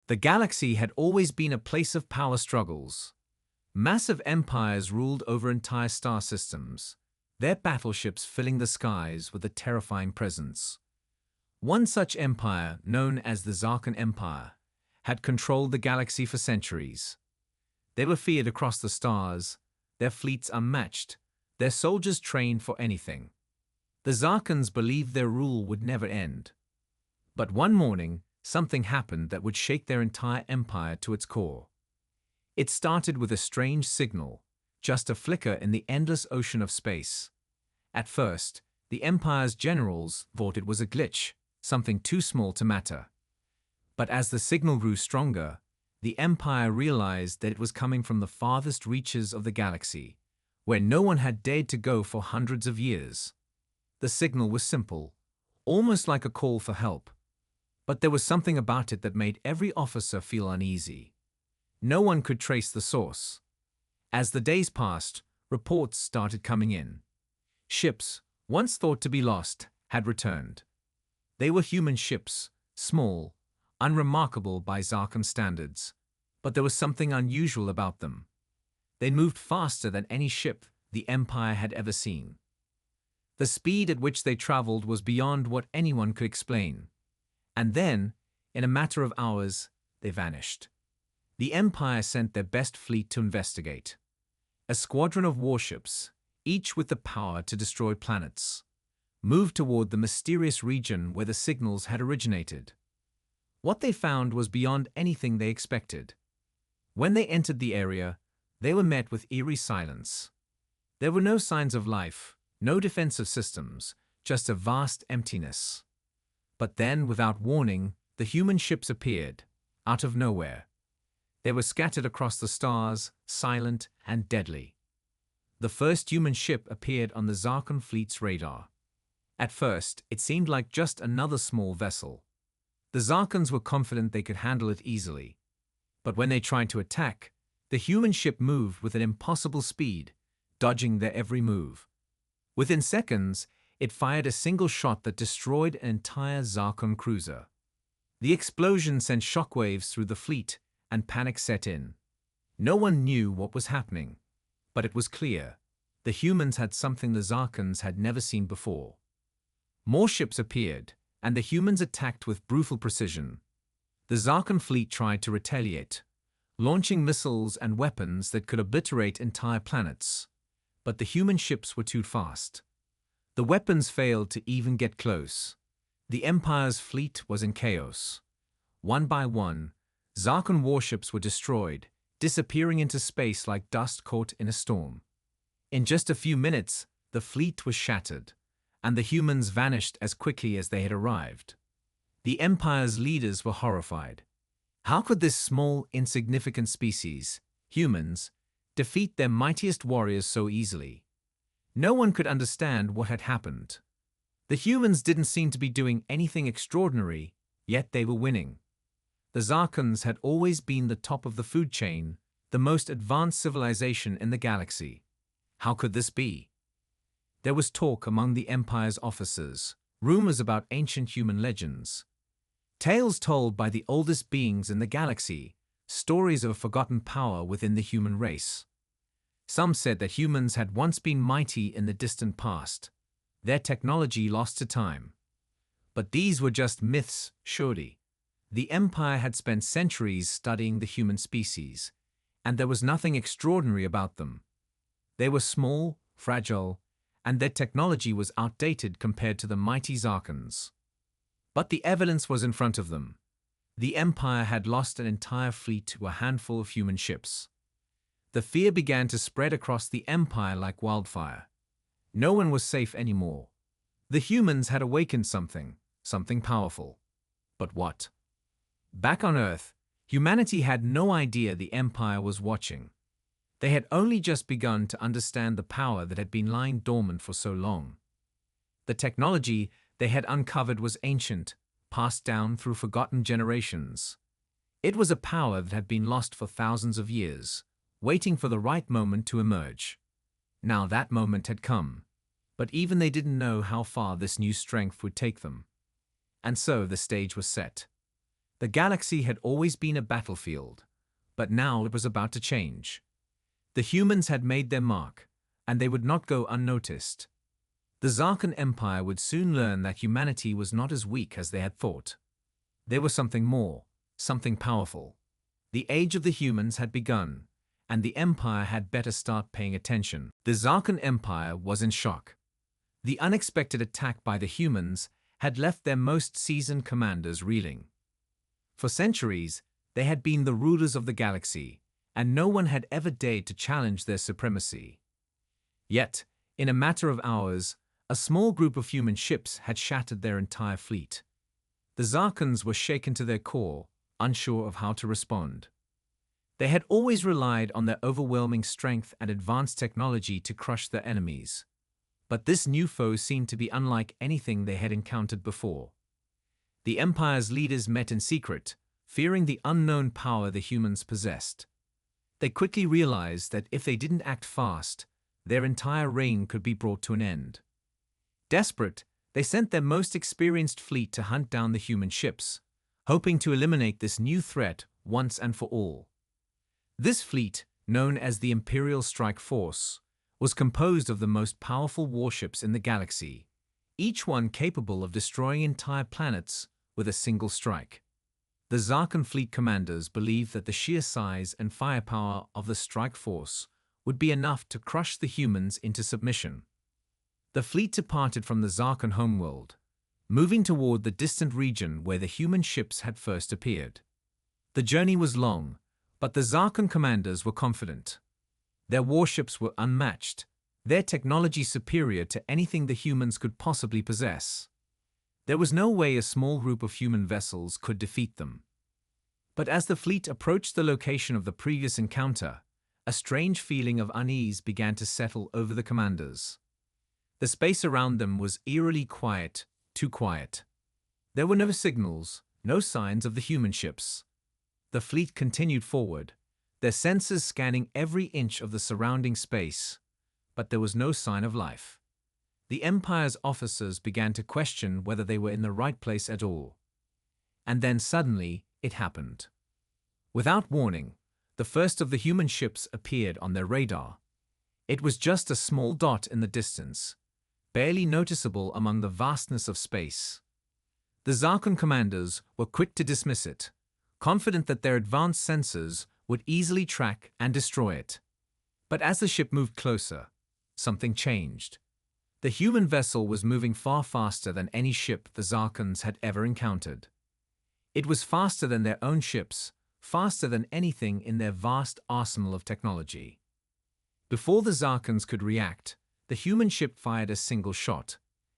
The galaxy had always been a place of power struggles. Massive empires ruled over entire star systems, their battleships filling the skies with a terrifying presence. One such empire, known as the Zarkan Empire, had controlled the galaxy for centuries. They were feared across the stars, their fleets unmatched, their soldiers trained for anything. The Zarkans believed their rule would never end. But one morning, something happened that would shake their entire empire to its core. It started with a strange signal, just a flicker in the endless ocean of space. At first, the Empire's generals thought it was a glitch, something too small to matter. But as the signal grew stronger, the Empire realized that it was coming from the farthest reaches of the galaxy, where no one had dared to go for hundreds of years. The signal was simple, almost like a call for help. But there was something about it that made every officer feel uneasy. No one could trace the source. As the days passed, reports started coming in. Ships, once thought to be lost, had returned. They were human ships, small, unremarkable by Zarkan standards, but there was something unusual about them. They moved faster than any ship the Empire had ever seen. The speed at which they traveled was beyond what anyone could explain. And then, in a matter of hours, they vanished. The Empire sent their best fleet to investigate. A squadron of warships, each with the power to destroy planets, moved toward the mysterious region where the signals had originated. What they found was beyond anything they expected. When they entered the area, they were met with eerie silence. There were no signs of life, no defensive systems, just a vast emptiness. But then, without warning, the human ships appeared, out of nowhere. They were scattered across the stars, silent and deadly. The first human ship appeared on the Zarkan fleet's radar. At first, it seemed like just another small vessel. The Zarkans were confident they could handle it easily. But when they tried to attack, the human ship moved with an impossible speed, dodging their every move. Within seconds, it fired a single shot that destroyed an entire Zarkan cruiser. The explosion sent shockwaves through the fleet, and panic set in. No one knew what was happening, but it was clear. The humans had something the Zarkans had never seen before. More ships appeared, and the humans attacked with brutal precision. The Zarkan fleet tried to retaliate, launching missiles and weapons that could obliterate entire planets. But the human ships were too fast. The weapons failed to even get close. The Empire's fleet was in chaos. One by one, Zarkan warships were destroyed, disappearing into space like dust caught in a storm. In just a few minutes, the fleet was shattered, and the humans vanished as quickly as they had arrived. The Empire's leaders were horrified. How could this small, insignificant species, humans, defeat their mightiest warriors so easily? No one could understand what had happened. The humans didn't seem to be doing anything extraordinary, yet they were winning. The Zarkans had always been the top of the food chain, the most advanced civilization in the galaxy. How could this be? There was talk among the Empire's officers, rumors about ancient human legends. Tales told by the oldest beings in the galaxy, stories of a forgotten power within the human race. Some said that humans had once been mighty in the distant past, their technology lost to time. But these were just myths, surely. The Empire had spent centuries studying the human species, and there was nothing extraordinary about them. They were small, fragile, and their technology was outdated compared to the mighty Zarkans. But the evidence was in front of them. The Empire had lost an entire fleet to a handful of human ships. The fear began to spread across the Empire like wildfire. No one was safe anymore. The humans had awakened something powerful. But what? Back on Earth, humanity had no idea the Empire was watching. They had only just begun to understand the power that had been lying dormant for so long. The technology they had uncovered was ancient, passed down through forgotten generations. It was a power that had been lost for thousands of years, waiting for the right moment to emerge. Now that moment had come, but even they didn't know how far this new strength would take them. And so the stage was set. The galaxy had always been a battlefield, but now it was about to change. The humans had made their mark, and they would not go unnoticed. The Zarkan Empire would soon learn that humanity was not as weak as they had thought. There was something more, something powerful. The age of the humans had begun, and the Empire had better start paying attention. The Zarkan Empire was in shock. The unexpected attack by the humans had left their most seasoned commanders reeling. For centuries, they had been the rulers of the galaxy, and no one had ever dared to challenge their supremacy. Yet, in a matter of hours, a small group of human ships had shattered their entire fleet. The Zarkans were shaken to their core, unsure of how to respond. They had always relied on their overwhelming strength and advanced technology to crush their enemies. But this new foe seemed to be unlike anything they had encountered before. The Empire's leaders met in secret, fearing the unknown power the humans possessed. They quickly realized that if they didn't act fast, their entire reign could be brought to an end. Desperate, they sent their most experienced fleet to hunt down the human ships, hoping to eliminate this new threat once and for all. This fleet, known as the Imperial Strike Force, was composed of the most powerful warships in the galaxy, each one capable of destroying entire planets with a single strike. The Zarkan fleet commanders believed that the sheer size and firepower of the strike force would be enough to crush the humans into submission. The fleet departed from the Zarkan homeworld, moving toward the distant region where the human ships had first appeared. The journey was long, but the Zarkan commanders were confident. Their warships were unmatched, their technology superior to anything the humans could possibly possess. There was no way a small group of human vessels could defeat them. But as the fleet approached the location of the previous encounter, a strange feeling of unease began to settle over the commanders. The space around them was eerily quiet, too quiet. There were no signals, no signs of the human ships. The fleet continued forward, their sensors scanning every inch of the surrounding space, but there was no sign of life. The Empire's officers began to question whether they were in the right place at all. And then suddenly, it happened. Without warning, the first of the human ships appeared on their radar. It was just a small dot in the distance, barely noticeable among the vastness of space. The Zarkan commanders were quick to dismiss it, confident that their advanced sensors would easily track and destroy it. But as the ship moved closer, something changed. The human vessel was moving far faster than any ship the Zarkans had ever encountered. It was faster than their own ships, faster than anything in their vast arsenal of technology. Before the Zarkans could react, the human ship fired a single shot.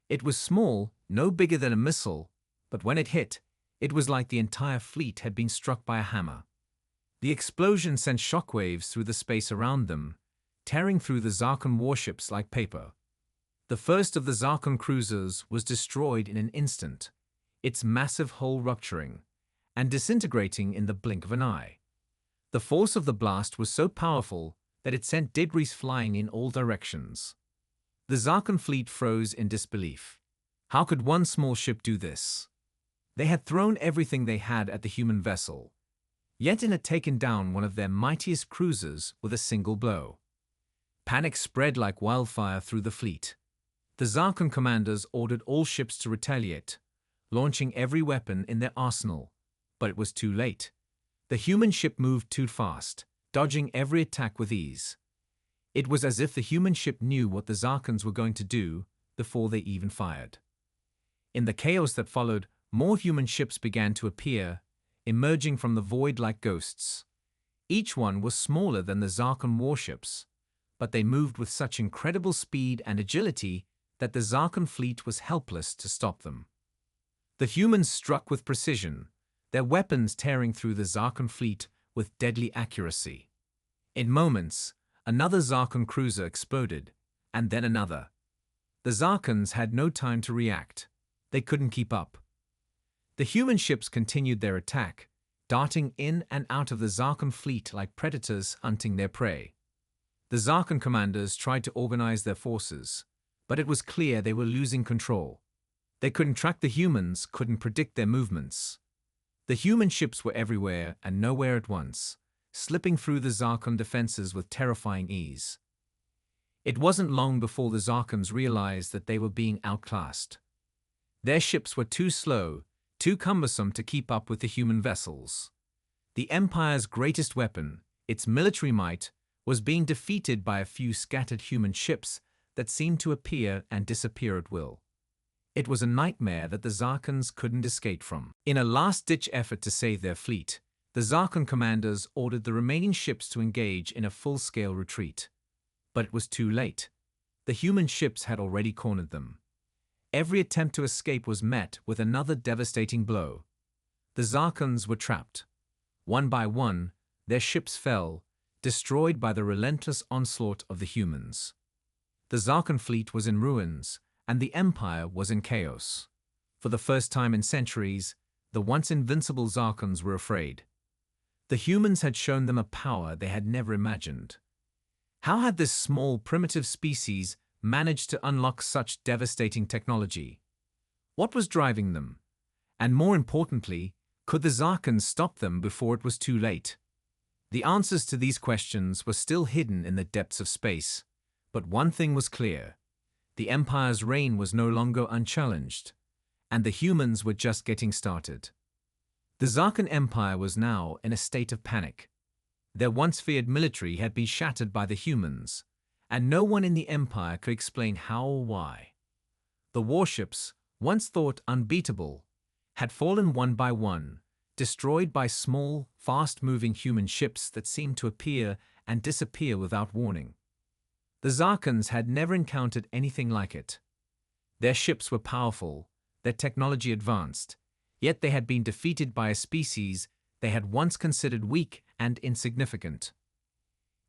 It was small, no bigger than a missile, but when it hit, it was like the entire fleet had been struck by a hammer. The explosion sent shockwaves through the space around them, tearing through the Zarkan warships like paper. The first of the Zarkan cruisers was destroyed in an instant, its massive hull rupturing and disintegrating in the blink of an eye. The force of the blast was so powerful that it sent debris flying in all directions. The Zarkan fleet froze in disbelief. How could one small ship do this? They had thrown everything they had at the human vessel, yet it had taken down one of their mightiest cruisers with a single blow. Panic spread like wildfire through the fleet. The Zarkan commanders ordered all ships to retaliate, launching every weapon in their arsenal. But it was too late. The human ship moved too fast, dodging every attack with ease. It was as if the human ship knew what the Zarkans were going to do before they even fired. In the chaos that followed, more human ships began to appear, emerging from the void like ghosts. Each one was smaller than the Zarkan warships, but they moved with such incredible speed and agility that the Zarkan fleet was helpless to stop them. The humans struck with precision, their weapons tearing through the Zarkan fleet with deadly accuracy. In moments, another Zarkan cruiser exploded, and then another. The Zarkans had no time to react. They couldn't keep up. The human ships continued their attack, darting in and out of the Zarkan fleet like predators hunting their prey. The Zarkan commanders tried to organize their forces, but it was clear they were losing control. They couldn't track the humans, couldn't predict their movements. The human ships were everywhere and nowhere at once, slipping through the Zarkon defenses with terrifying ease. It wasn't long before the Zarkons realized that they were being outclassed. Their ships were too slow, too cumbersome to keep up with the human vessels. The Empire's greatest weapon, its military might, was being defeated by a few scattered human ships that seemed to appear and disappear at will. It was a nightmare that the Zarkons couldn't escape from. In a last-ditch effort to save their fleet, the Zarkon commanders ordered the remaining ships to engage in a full-scale retreat. But it was too late. The human ships had already cornered them. Every attempt to escape was met with another devastating blow. The Zarkons were trapped. One by one, their ships fell, destroyed by the relentless onslaught of the humans. The Zarkon fleet was in ruins, and the Empire was in chaos. For the first time in centuries, the once invincible Zarkons were afraid. The humans had shown them a power they had never imagined. How had this small, primitive species managed to unlock such devastating technology? What was driving them? And more importantly, could the Zarkons stop them before it was too late? The answers to these questions were still hidden in the depths of space, but one thing was clear. The Empire's reign was no longer unchallenged, and the humans were just getting started. The Zarkon Empire was now in a state of panic. Their once feared military had been shattered by the humans, and no one in the Empire could explain how or why. The warships, once thought unbeatable, had fallen one by one, destroyed by small, fast-moving human ships that seemed to appear and disappear without warning. The Zarkons had never encountered anything like it. Their ships were powerful, their technology advanced, yet they had been defeated by a species they had once considered weak and insignificant.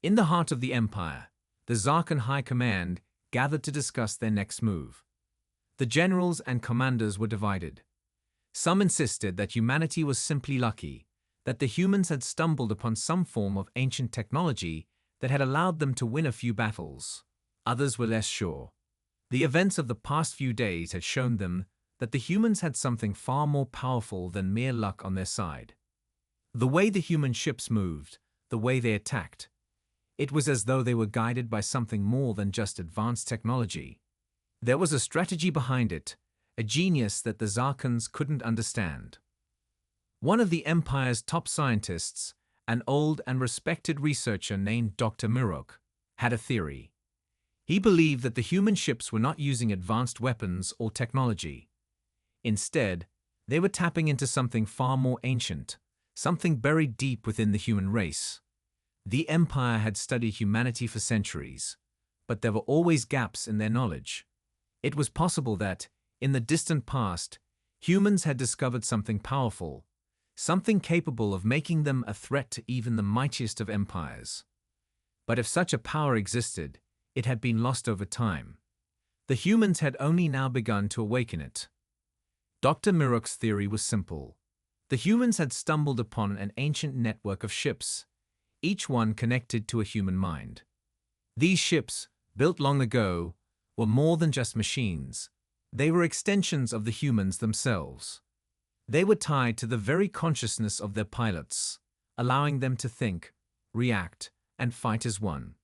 In the heart of the Empire, the Zarkon High Command gathered to discuss their next move. The generals and commanders were divided. Some insisted that humanity was simply lucky, that the humans had stumbled upon some form of ancient technology that had allowed them to win a few battles. Others were less sure. The events of the past few days had shown them that the humans had something far more powerful than mere luck on their side. The way the human ships moved, the way they attacked, it was as though they were guided by something more than just advanced technology. There was a strategy behind it, a genius that the Zarkons couldn't understand. One of the Empire's top scientists, an old and respected researcher named Dr. Mirok, had a theory. He believed that the human ships were not using advanced weapons or technology. Instead, they were tapping into something far more ancient, something buried deep within the human race. The Empire had studied humanity for centuries, but there were always gaps in their knowledge. It was possible that, in the distant past, humans had discovered something powerful, something capable of making them a threat to even the mightiest of empires. But if such a power existed, it had been lost over time. The humans had only now begun to awaken it. Dr. Mirok's theory was simple. The humans had stumbled upon an ancient network of ships, each one connected to a human mind. These ships, built long ago, were more than just machines. They were extensions of the humans themselves. They were tied to the very consciousness of their pilots, allowing them to think, react, and fight as one.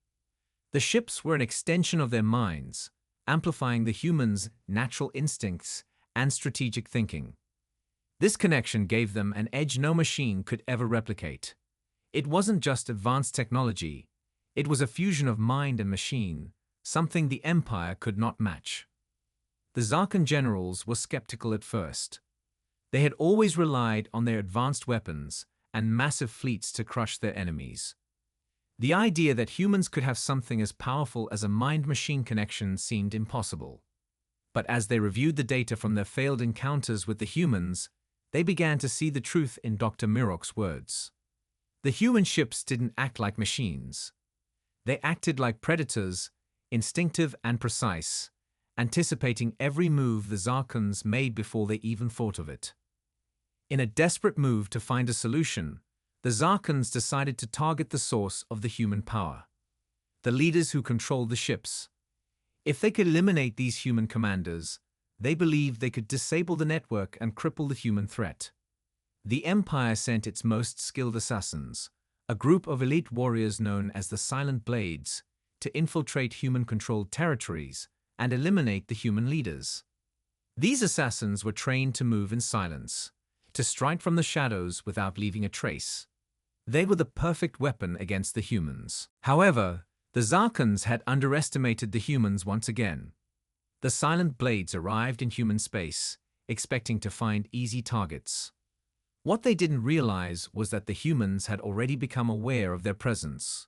The ships were an extension of their minds, amplifying the humans' natural instincts and strategic thinking. This connection gave them an edge no machine could ever replicate. It wasn't just advanced technology, it was a fusion of mind and machine, something the Empire could not match. The Zarkon generals were skeptical at first. They had always relied on their advanced weapons and massive fleets to crush their enemies. The idea that humans could have something as powerful as a mind-machine connection seemed impossible. But as they reviewed the data from their failed encounters with the humans, they began to see the truth in Dr. Mirok's words. The human ships didn't act like machines. They acted like predators, instinctive and precise, anticipating every move the Zarkons made before they even thought of it. In a desperate move to find a solution, the Zarkons decided to target the source of the human power, the leaders who controlled the ships. If they could eliminate these human commanders, they believed they could disable the network and cripple the human threat. The Empire sent its most skilled assassins, a group of elite warriors known as the Silent Blades, to infiltrate human-controlled territories and eliminate the human leaders. These assassins were trained to move in silence, to strike from the shadows without leaving a trace. They were the perfect weapon against the humans. However, the Zarkans had underestimated the humans once again. The Silent Blades arrived in human space, expecting to find easy targets. What they didn't realize was that the humans had already become aware of their presence.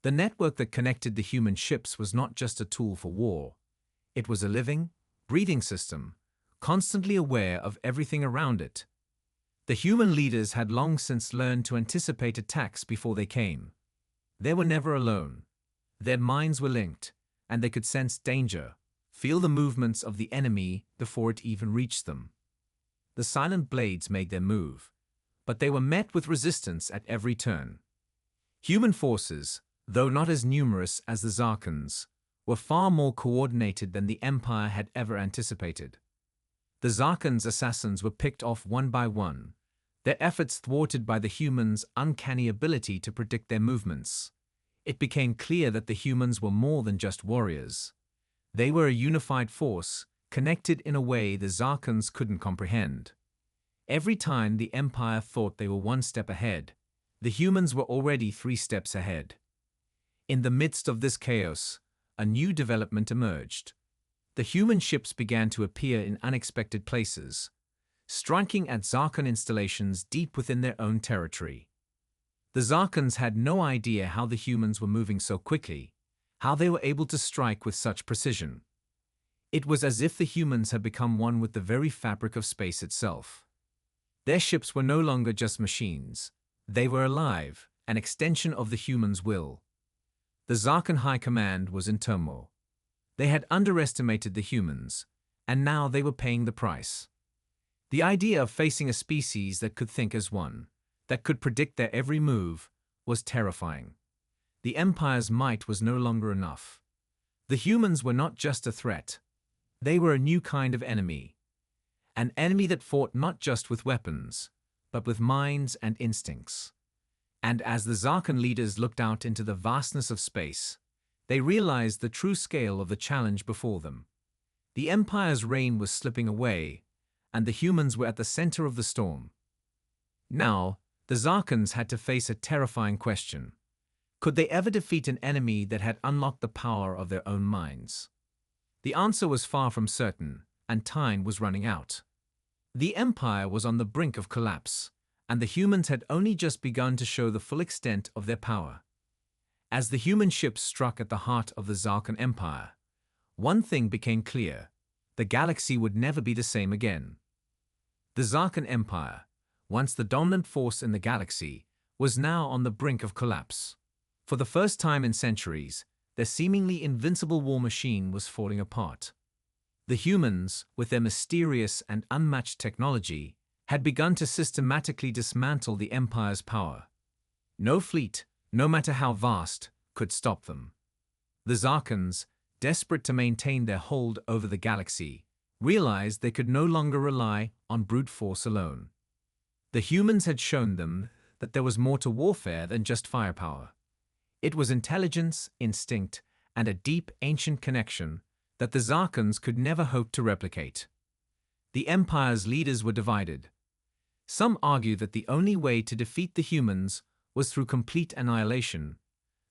The network that connected the human ships was not just a tool for war. It was a living, breathing system, constantly aware of everything around it. The human leaders had long since learned to anticipate attacks before they came. They were never alone. Their minds were linked, and they could sense danger, feel the movements of the enemy before it even reached them. The Silent Blades made their move, but they were met with resistance at every turn. Human forces, though not as numerous as the Zarkans, were far more coordinated than the Empire had ever anticipated. The Zarkans' assassins were picked off one by one, their efforts thwarted by the humans' uncanny ability to predict their movements. It became clear that the humans were more than just warriors. They were a unified force, connected in a way the Zarkans couldn't comprehend. Every time the Empire thought they were one step ahead, the humans were already 3 steps ahead. In the midst of this chaos, a new development emerged. The human ships began to appear in unexpected places, striking at Zarkan installations deep within their own territory. The Zarkans had no idea how the humans were moving so quickly, how they were able to strike with such precision. It was as if the humans had become one with the very fabric of space itself. Their ships were no longer just machines. They were alive, an extension of the humans' will. The Zarkan High Command was in turmoil. They had underestimated the humans, and now they were paying the price. The idea of facing a species that could think as one, that could predict their every move, was terrifying. The Empire's might was no longer enough. The humans were not just a threat. They were a new kind of enemy. An enemy that fought not just with weapons, but with minds and instincts. And as the Zarkan leaders looked out into the vastness of space, they realized the true scale of the challenge before them. The Empire's reign was slipping away, and the humans were at the center of the storm. Now, the Zarkans had to face a terrifying question. Could they ever defeat an enemy that had unlocked the power of their own minds? The answer was far from certain, and time was running out. The Empire was on the brink of collapse, and the humans had only just begun to show the full extent of their power. As the human ships struck at the heart of the Zarkan Empire, one thing became clear: the galaxy would never be the same again. The Zarkan Empire, once the dominant force in the galaxy, was now on the brink of collapse. For the first time in centuries, their seemingly invincible war machine was falling apart. The humans, with their mysterious and unmatched technology, had begun to systematically dismantle the Empire's power. No fleet, no matter how vast, could stop them. The Zarkans, desperate to maintain their hold over the galaxy, realized they could no longer rely on brute force alone. The humans had shown them that there was more to warfare than just firepower. It was intelligence, instinct, and a deep, ancient connection that the Zarkans could never hope to replicate. The Empire's leaders were divided. Some argued that the only way to defeat the humans was through complete annihilation,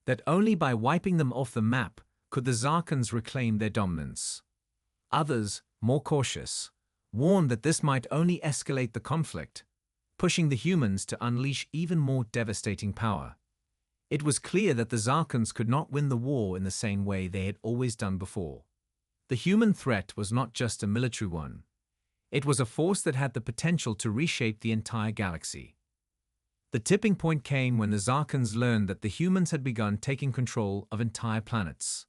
that only by wiping them off the map could the Zarkans reclaim their dominance. Others, more cautious, warned that this might only escalate the conflict, pushing the humans to unleash even more devastating power. It was clear that the Zarkans could not win the war in the same way they had always done before. The human threat was not just a military one. It was a force that had the potential to reshape the entire galaxy. The tipping point came when the Zarkans learned that the humans had begun taking control of entire planets.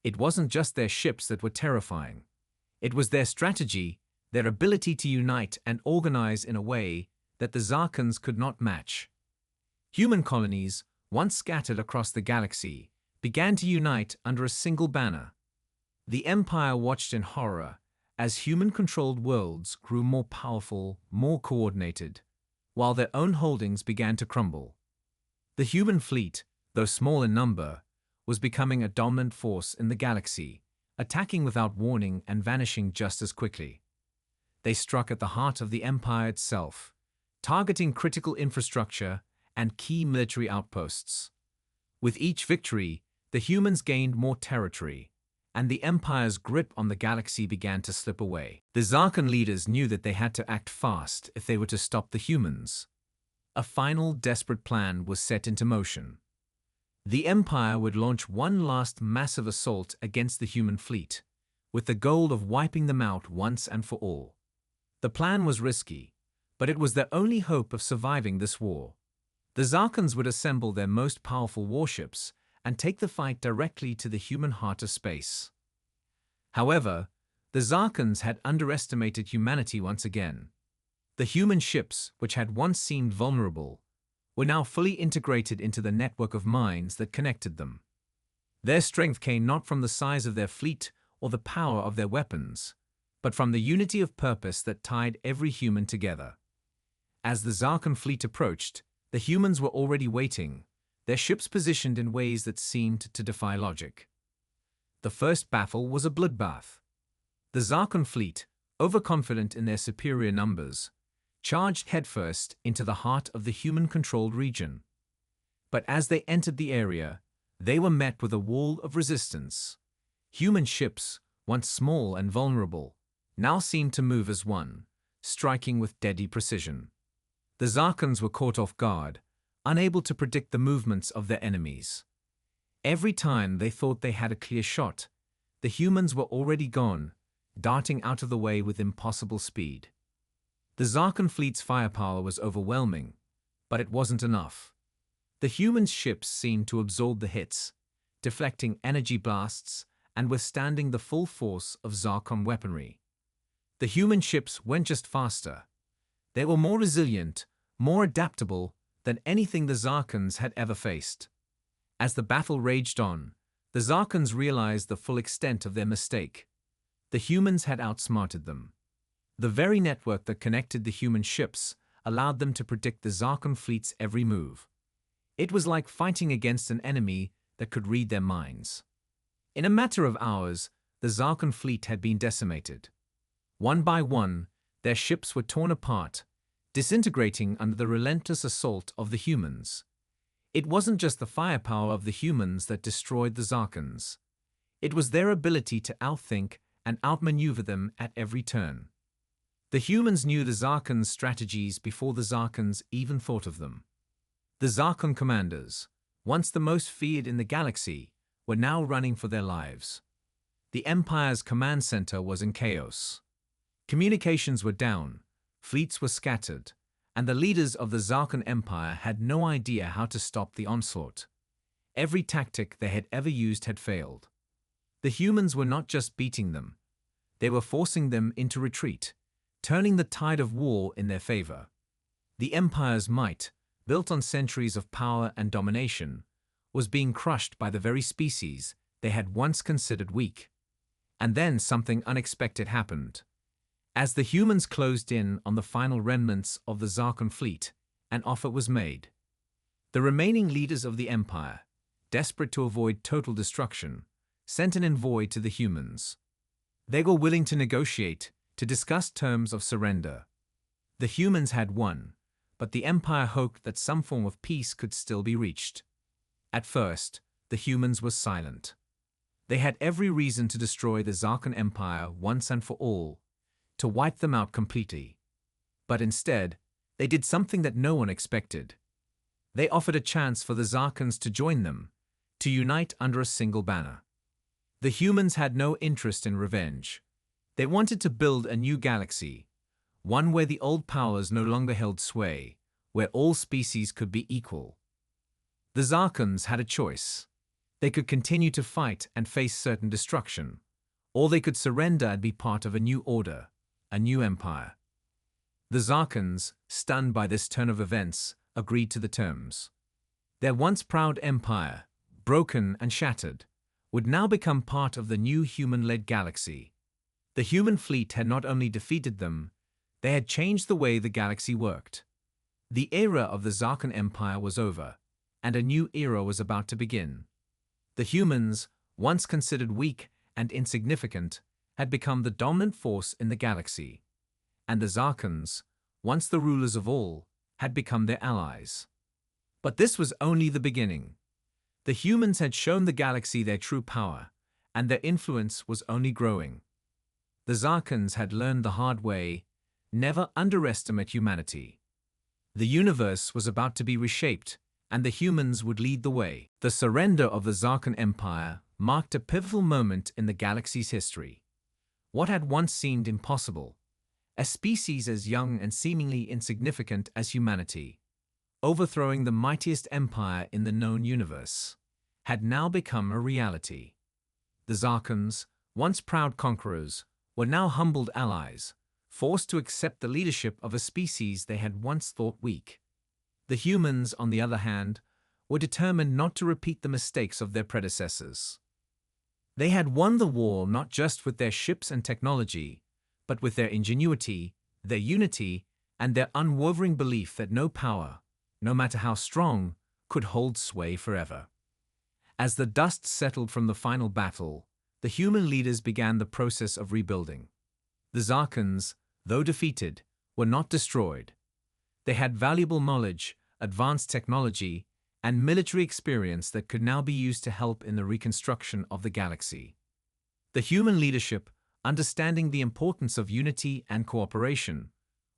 It wasn't just their ships that were terrifying. It was their strategy, their ability to unite and organize in a way that the Zarkans could not match. Human colonies, once scattered across the galaxy, began to unite under a single banner. The Empire watched in horror as human-controlled worlds grew more powerful, more coordinated. while their own holdings began to crumble. The human fleet, though small in number, was becoming a dominant force in the galaxy, attacking without warning and vanishing just as quickly. They struck at the heart of the Empire itself, targeting critical infrastructure and key military outposts. With each victory, the humans gained more territory, and the Empire's grip on the galaxy began to slip away. The Zarkon leaders knew that they had to act fast if they were to stop the humans. A final desperate plan was set into motion. The Empire would launch one last massive assault against the human fleet, with the goal of wiping them out once and for all. The plan was risky, but it was their only hope of surviving this war. The Zarkons would assemble their most powerful warships and take the fight directly to the human heart of space. However, the Zarkons had underestimated humanity once again. The human ships, which had once seemed vulnerable, were now fully integrated into the network of minds that connected them. Their strength came not from the size of their fleet or the power of their weapons, but from the unity of purpose that tied every human together. As the Zarkon fleet approached, the humans were already waiting, their ships positioned in ways that seemed to defy logic. The first battle was a bloodbath. The Zarkon fleet, overconfident in their superior numbers, charged headfirst into the heart of the human-controlled region. But as they entered the area, they were met with a wall of resistance. Human ships, once small and vulnerable, now seemed to move as one, striking with deadly precision. The Zarkons were caught off guard, unable to predict the movements of their enemies. Every time they thought they had a clear shot, the humans were already gone, darting out of the way with impossible speed. The Zarkon fleet's firepower was overwhelming, but it wasn't enough. The human ships seemed to absorb the hits, deflecting energy blasts and withstanding the full force of Zarkon weaponry. The human ships weren't just faster. They were more resilient, more adaptable than anything the Zarkons had ever faced. As the battle raged on, the Zarkons realized the full extent of their mistake. The humans had outsmarted them. The very network that connected the human ships allowed them to predict the Zarkon fleet's every move. It was like fighting against an enemy that could read their minds. In a matter of hours, the Zarkon fleet had been decimated. One by one, their ships were torn apart, disintegrating under the relentless assault of the humans. It wasn't just the firepower of the humans that destroyed the Zarkons. It was their ability to outthink and outmaneuver them at every turn. The humans knew the Zarkons' strategies before the Zarkons even thought of them. The Zarkon commanders, once the most feared in the galaxy, were now running for their lives. The Empire's command center was in chaos. Communications were down, fleets were scattered, and the leaders of the Zarkon Empire had no idea how to stop the onslaught. Every tactic they had ever used had failed. The humans were not just beating them, they were forcing them into retreat, turning the tide of war in their favor. The Empire's might, built on centuries of power and domination, was being crushed by the very species they had once considered weak. And then something unexpected happened. As the humans closed in on the final remnants of the Zarkon fleet, an offer was made. The remaining leaders of the Empire, desperate to avoid total destruction, sent an envoy to the humans. They were willing to negotiate, to discuss terms of surrender. The humans had won, but the Empire hoped that some form of peace could still be reached. At first, the humans were silent. They had every reason to destroy the Zarkon Empire once and for all, to wipe them out completely. But instead, they did something that no one expected. They offered a chance for the Zarkons to join them, to unite under a single banner. The humans had no interest in revenge. They wanted to build a new galaxy, one where the old powers no longer held sway, where all species could be equal. The Zarkons had a choice. They could continue to fight and face certain destruction, or they could surrender and be part of a new order, a new empire. The Zarkons, stunned by this turn of events, agreed to the terms. Their once proud empire, broken and shattered, would now become part of the new human-led galaxy. The human fleet had not only defeated them, they had changed the way the galaxy worked. The era of the Zarkon Empire was over, and a new era was about to begin. The humans, once considered weak and insignificant, had become the dominant force in the galaxy, and the Zarkons, once the rulers of all, had become their allies. But this was only the beginning. The humans had shown the galaxy their true power, and their influence was only growing. The Zarkons had learned the hard way: never underestimate humanity. The universe was about to be reshaped, and the humans would lead the way. The surrender of the Zarkon Empire marked a pivotal moment in the galaxy's history. What had once seemed impossible, a species as young and seemingly insignificant as humanity, overthrowing the mightiest empire in the known universe, had now become a reality. The Zarkons, once proud conquerors, were now humbled allies, forced to accept the leadership of a species they had once thought weak. The humans, on the other hand, were determined not to repeat the mistakes of their predecessors. They had won the war not just with their ships and technology, but with their ingenuity, their unity, and their unwavering belief that no power, no matter how strong, could hold sway forever. As the dust settled from the final battle, the human leaders began the process of rebuilding. The Zarkons, though defeated, were not destroyed. They had valuable knowledge, advanced technology, and military experience that could now be used to help in the reconstruction of the galaxy. The human leadership, understanding the importance of unity and cooperation,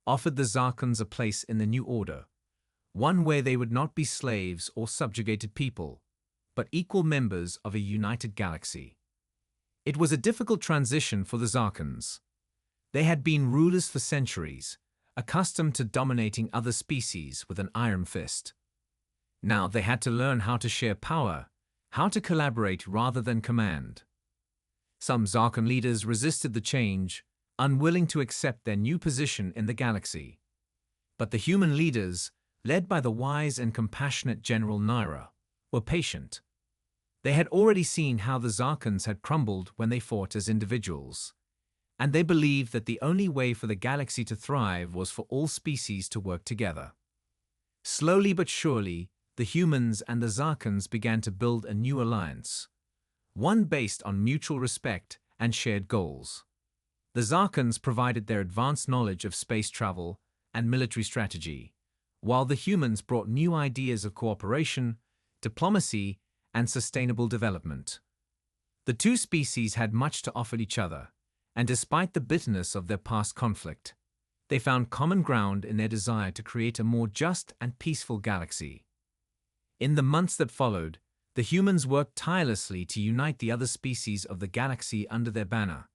offered the Zarkons a place in the new order, one where they would not be slaves or subjugated people, but equal members of a united galaxy. It was a difficult transition for the Zarkons. They had been rulers for centuries, accustomed to dominating other species with an iron fist. Now they had to learn how to share power, how to collaborate rather than command. Some Zarkon leaders resisted the change, unwilling to accept their new position in the galaxy. But the human leaders, led by the wise and compassionate General Naira, were patient. They had already seen how the Zarkons had crumbled when they fought as individuals, and they believed that the only way for the galaxy to thrive was for all species to work together. Slowly but surely, the humans and the Zarkons began to build a new alliance, one based on mutual respect and shared goals. The Zarkons provided their advanced knowledge of space travel and military strategy, while the humans brought new ideas of cooperation, diplomacy, and sustainable development. The two species had much to offer each other, and despite the bitterness of their past conflict, they found common ground in their desire to create a more just and peaceful galaxy. In the months that followed, the humans worked tirelessly to unite the other species of the galaxy under their banner.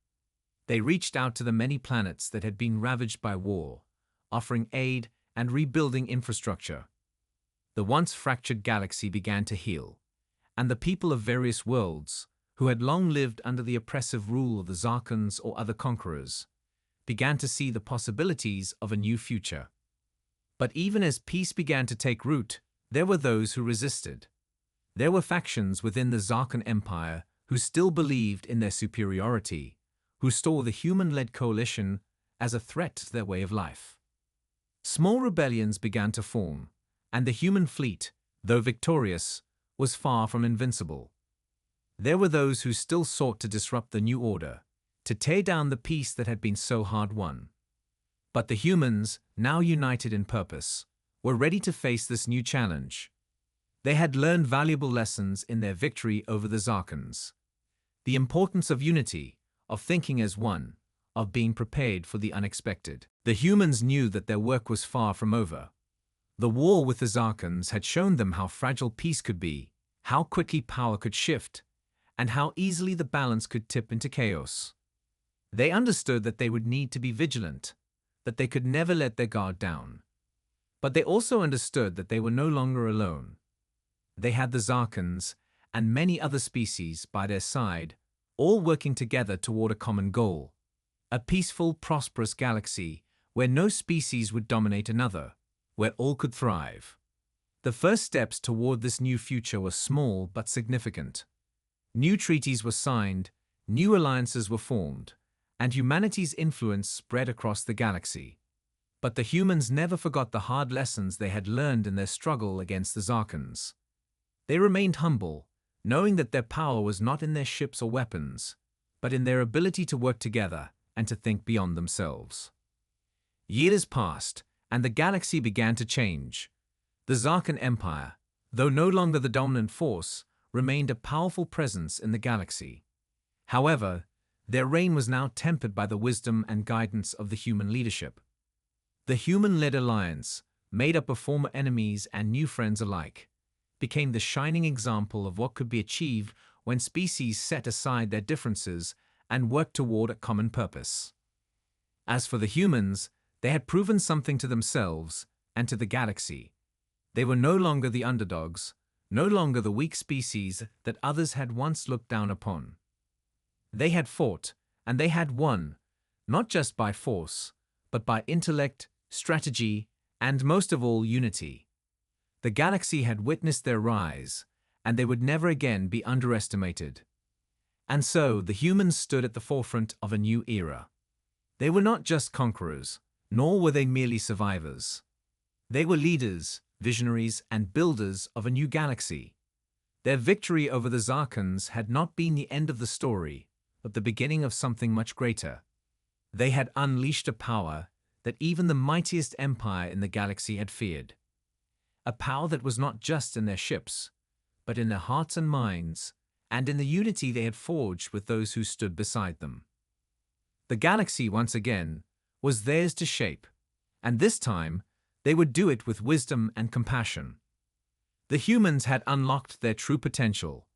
They reached out to the many planets that had been ravaged by war, offering aid and rebuilding infrastructure. The once fractured galaxy began to heal, and the people of various worlds, who had long lived under the oppressive rule of the Zarkons or other conquerors, began to see the possibilities of a new future. But even as peace began to take root, there were those who resisted. There were factions within the Zarkon Empire who still believed in their superiority, who saw the human-led coalition as a threat to their way of life. Small rebellions began to form, and the human fleet, though victorious, was far from invincible. There were those who still sought to disrupt the new order, to tear down the peace that had been so hard won. But the humans, now united in purpose, were ready to face this new challenge. They had learned valuable lessons in their victory over the Zarkons. The importance of unity, of thinking as one, of being prepared for the unexpected. The humans knew that their work was far from over. The war with the Zarkons had shown them how fragile peace could be, how quickly power could shift, and how easily the balance could tip into chaos. They understood that they would need to be vigilant, that they could never let their guard down. But they also understood that they were no longer alone. They had the Zarkons and many other species by their side, all working together toward a common goal: a peaceful, prosperous galaxy where no species would dominate another, where all could thrive. The first steps toward this new future were small but significant. New treaties were signed, new alliances were formed, and humanity's influence spread across the galaxy. But the humans never forgot the hard lessons they had learned in their struggle against the Zarkans. They remained humble, knowing that their power was not in their ships or weapons, but in their ability to work together and to think beyond themselves. Years passed, and the galaxy began to change. The Zarkan Empire, though no longer the dominant force, remained a powerful presence in the galaxy. However, their reign was now tempered by the wisdom and guidance of the human leadership. The human-led alliance, made up of former enemies and new friends alike, became the shining example of what could be achieved when species set aside their differences and worked toward a common purpose. As for the humans, they had proven something to themselves and to the galaxy. They were no longer the underdogs, no longer the weak species that others had once looked down upon. They had fought, and they had won, not just by force, but by intellect, strategy, and most of all, unity. The galaxy had witnessed their rise, and they would never again be underestimated. And so the humans stood at the forefront of a new era. They were not just conquerors, nor were they merely survivors. They were leaders, visionaries, and builders of a new galaxy. Their victory over the Zarkans had not been the end of the story, but the beginning of something much greater. They had unleashed a power that even the mightiest empire in the galaxy had feared. A power that was not just in their ships, but in their hearts and minds, and in the unity they had forged with those who stood beside them. The galaxy, once again, was theirs to shape, and this time they would do it with wisdom and compassion. The humans had unlocked their true potential,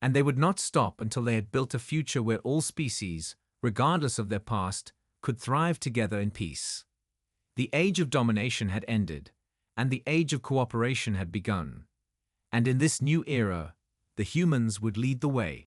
and they would not stop until they had built a future where all species, regardless of their past, could thrive together in peace. The age of domination had ended, and the age of cooperation had begun. And in this new era, the humans would lead the way.